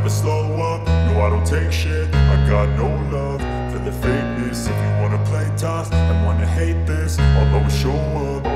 never slow up, no I don't take shit. I got no love for the fakeness. If you wanna play tough and wanna hate this, I'll always show up.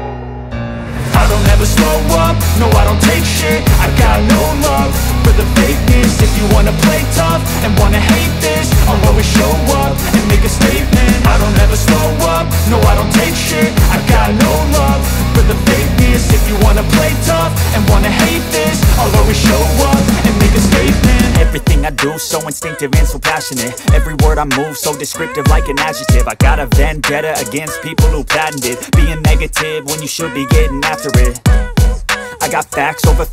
I don't ever slow up, no I don't take shit. I got no love for the fakeness. If you wanna play tough and wanna hate this, I'll always show up and make a statement. I don't ever slow up, no I don't take shit. I got no love for the fakeness. If you wanna play tough and wanna hate this, I'll always show up and make a statement. Everything I do so instinctive and so passionate. Every word I move so descriptive like an adjective. I got a vendetta against people who patented being negative when you should be getting after it. I got facts over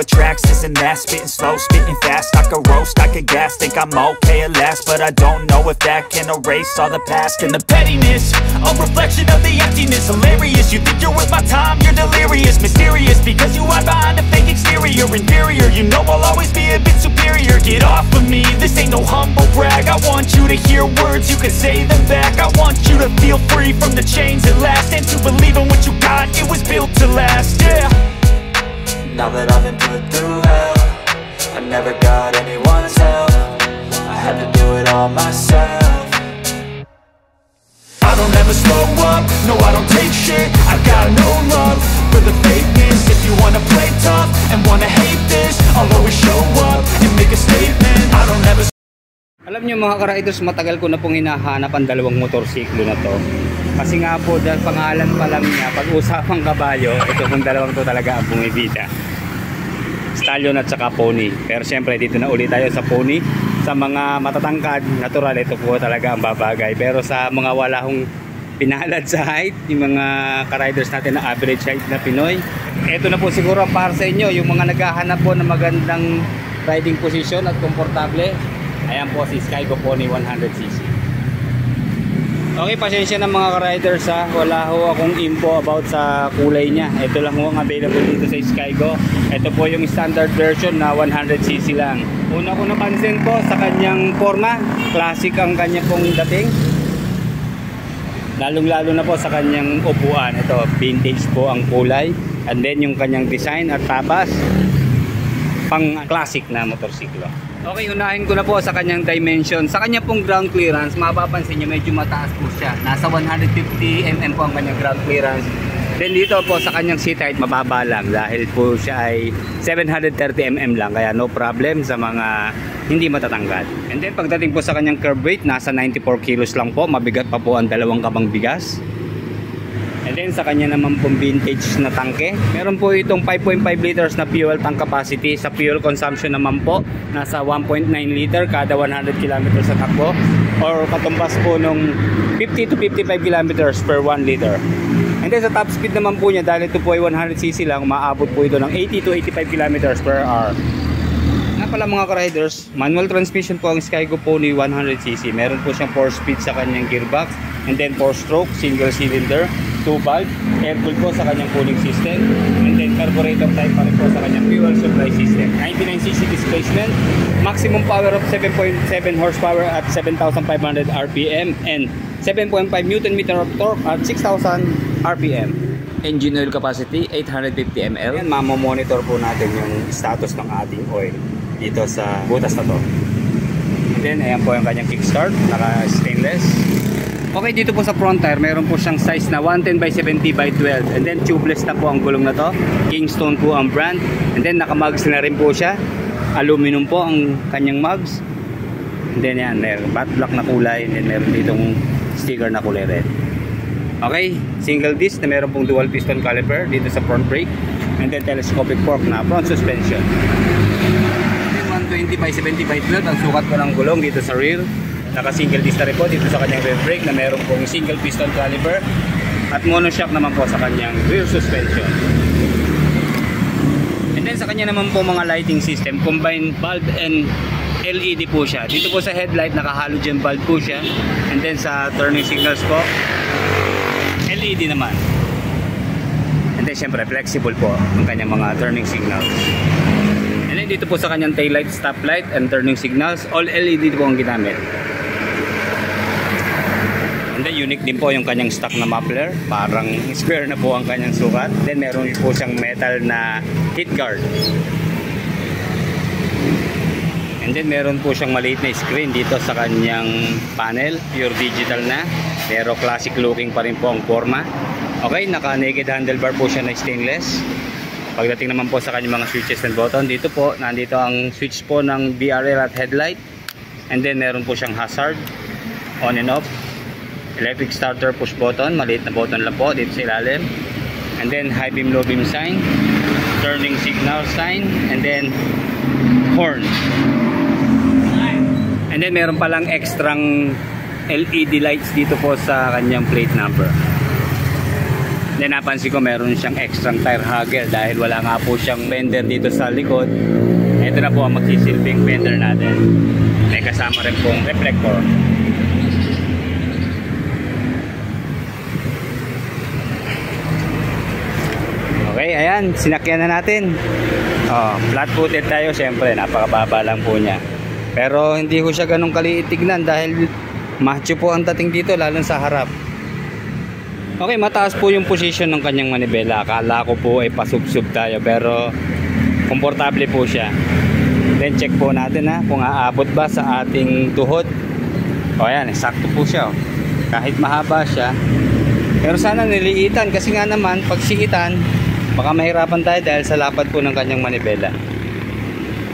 tracks, this and that. Spitting slow, spitting fast. I could roast, I could gas. Think I'm okay at last, but I don't know if that can erase all the past. And the pettiness, a reflection of the emptiness. Hilarious, you think you're worth my time, you're delirious. Mysterious, because you hide behind a fake exterior. Inferior, you know I'll always be a bit superior. Get off of me, this ain't no humble brag. I want you to hear words, you can say them back. I want you to feel free from the chains at last, and to believe in what you got, it was built to last, yeah. Now that I've been put through hell, I never got anyone's help. I had to do it all myself. I don't ever slow up, no I don't take shit. I got no love for the fakeness. If you wanna play tough and wanna hate this, I'll always show up and make a statement. I don't ever. Alam nyo mga ka-riders, matagal ko na pong hinahanap ang dalawang motorsiklo na to. Kasi nga po, dahil pangalan pa lang niya, pag-usapang kabayo, ito pong dalawang to talaga ang bumibida. Stallion at saka pony. Pero syempre dito na ulit tayo sa pony. Sa mga matatangkad, natural, ito po talaga ang babagay. Pero sa mga wala hong pinalad sa height, yung mga ka-riders natin na average height na Pinoy, ito na po siguro ang para sa inyo. Yung mga naghahanap po ng magandang riding position at komportable, ayan po si Skygo Pony 100cc. Okay, pasensya na mga ka-riders ha. Wala ho akong info about sa kulay niya. Ito lang ho ang available dito sa Skygo. Ito po yung standard version na 100cc lang. Una ko napansin po sa kanyang forma, classic ang kanya pong dating. Lalong lalo na po sa kanyang upuan. Ito, vintage po ang kulay. And then yung kanyang design at tapas, pang classic na motorsiklo. Okay, unahin ko na po sa kanyang dimension. Sa kanya pong ground clearance, mapapansin nyo medyo mataas po siya. Nasa 150mm po ang kanyang ground clearance. Then dito po sa kanyang seat height, mababa lang dahil po siya ay 730mm lang. Kaya no problem sa mga hindi matatangkad. And then pagdating po sa kanyang curb weight, nasa 94 kilos lang po. Mabigat pa po ang dalawang kabang bigas. And then sa kanya naman pong vintage na tangke, meron po itong 5.5 liters na fuel tank capacity. Sa fuel consumption naman po, nasa 1.9 liter kada 100 km sa takbo, or katumbas po nung 50 to 55 kilometers per 1 liter. And then sa top speed naman po niya, dahil ito po ay 100cc lang, maabot po ito ng 80 to 85 kilometers per hour. Nga pala mga ka-riders, manual transmission po ang Skygo Pony 100cc. Meron po siyang 4 speed sa kanyang gearbox, and then 4 stroke, single cylinder, 2 valve, air-cooled po sa kanyang cooling system, and then carburetor type pa rin po sa kanyang fuel supply system. 99cc displacement, maximum power of 7.7 horsepower at 7,500 RPM, and 7.5 Newton meter of torque at 6,000 RPM. Engine oil capacity 850 ml. Ayan, mamomonitor po natin yung status ng ating oil dito sa butas na to. And then ayan po yung kanyang kickstart, naka stainless. Okay, dito po sa front tire, meron po siyang size na 110 by 70 by 12. And then tubeless na po ang gulong na to. Kingston po ang brand. And then naka-mugs na rin po siya. Aluminum po ang kanyang mugs. And then yan, meron matte black na kulay. And then meron ditong sticker na kulay red. Okay, single disc na meron pong dual piston caliper dito sa front brake. And then telescopic fork na front suspension. And then 120 by 70 by 12 ang sukat po ng gulong dito sa rear. Naka single disc na rin po dito sa kanyang rear brake na meron pong single piston caliper. At monoshock naman po sa kanyang rear suspension. And then sa kanya naman po mga lighting system, combined bulb and LED po siya. Dito po sa headlight, naka halogen bulb po siya. And then sa turning signals po, LED naman. And then syempre flexible po ang kanyang mga turning signals. And then dito po sa kanyang taillight, stoplight and turning signals, all LED po ang ginamit. And then unique din po yung kanyang stock na muffler, parang square na po ang kanyang sukat. Then meron po siyang metal na heat guard. And then meron po siyang maliit na screen dito sa kanyang panel, pure digital na, pero classic looking pa rin po ang forma. Okay, naka naked handlebar po siya na stainless. Pagdating naman po sa kanyang mga switches and button, dito po nandito ang switch po ng BRL at headlight. And then meron po siyang hazard, on and off, electric starter push button, maliit na button lang po dito sa ilalim. And then high beam low beam sign, turning signal sign, and then horn. And then meron palang extrang LED lights dito po sa kanyang plate number. Then napansin ko meron siyang extrang tire hugger dahil wala nga po siyang fender dito sa likod. Ito na po ang magsisilbing fender natin. May kasama rin pong reflector. Okay, ayan, sinakyan na natin. Flat footed tayo, syempre napakababa lang po niya. Pero hindi ko siya ganun kaliit tignan dahil macho po ang dating dito, lalo sa harap. Okay, mataas po yung position ng kanyang manibela. Akala ko po ay pasubsub tayo, pero komportable po siya. Then check po natin kung aabot ba sa ating tuhod. Ayan, sakto po siya. Kahit mahaba siya. Pero sana niliitan kasi nga naman pag sikitan, baka mahirapan tayo dahil sa lapad po ng kanyang manibela.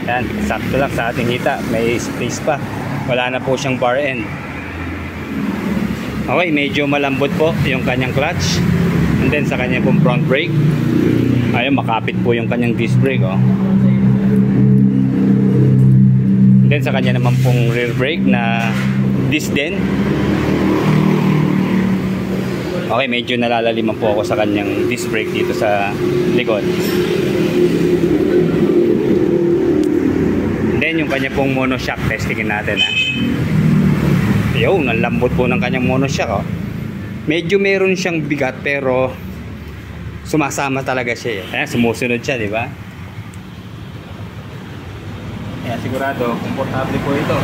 Yan, sakto lang sa ating hita. May space pa. Wala na po siyang bar end. Okay, medyo malambot po yung kanyang clutch. And then sa kanyang pong front brake, ayun, makapit po yung kanyang disc brake. And then sa kanya naman pong rear brake na disc din. Okay, medyo nalalaliman po ako sa kanyang disc brake dito sa likod. Then yung kanya pong monoshock, testingin natin Ayun, ang lambot po ng kanyang monoshock Medyo meron siyang bigat pero sumasama talaga siya. Ayan, sumusunod siya, di ba? Ayan, sigurado, komportable po ito.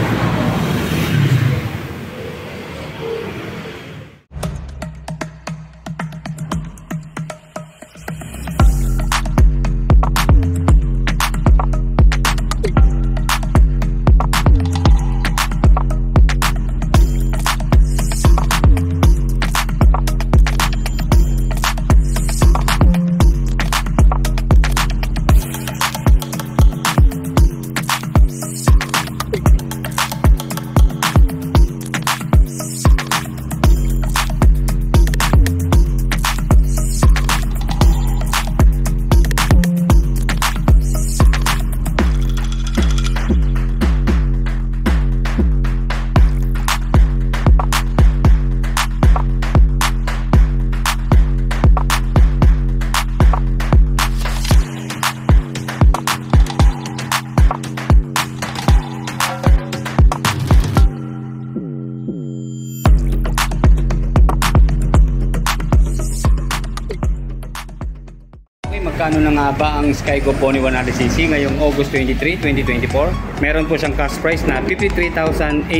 Magkano na nga ba ang Skygo Pony 100cc ngayong August 23, 2024? Meron po siyang cash price na 53,800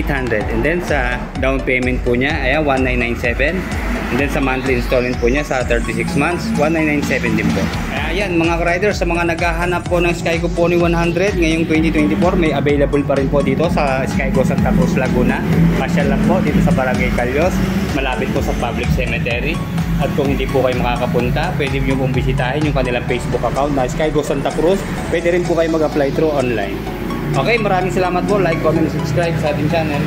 and then sa down payment po niya ay 1997 and then sa monthly installment po niya sa 36 months 1997 din po. Ayan mga riders, sa mga naghahanap po ng Skygo Pony 100 ngayong 2024, may available pa rin po dito sa Skygo Santa Cruz, Laguna. Pasyal lang po dito sa Barangay Calyos, malapit po sa public cemetery. At kung hindi po kayo makakapunta, pwede nyo pong bisitahin yung kanilang Facebook account na Skygo Santa Cruz. Pwede rin po kayo mag-apply through online. Okay, maraming salamat po. Like, comment, subscribe sa ating channel.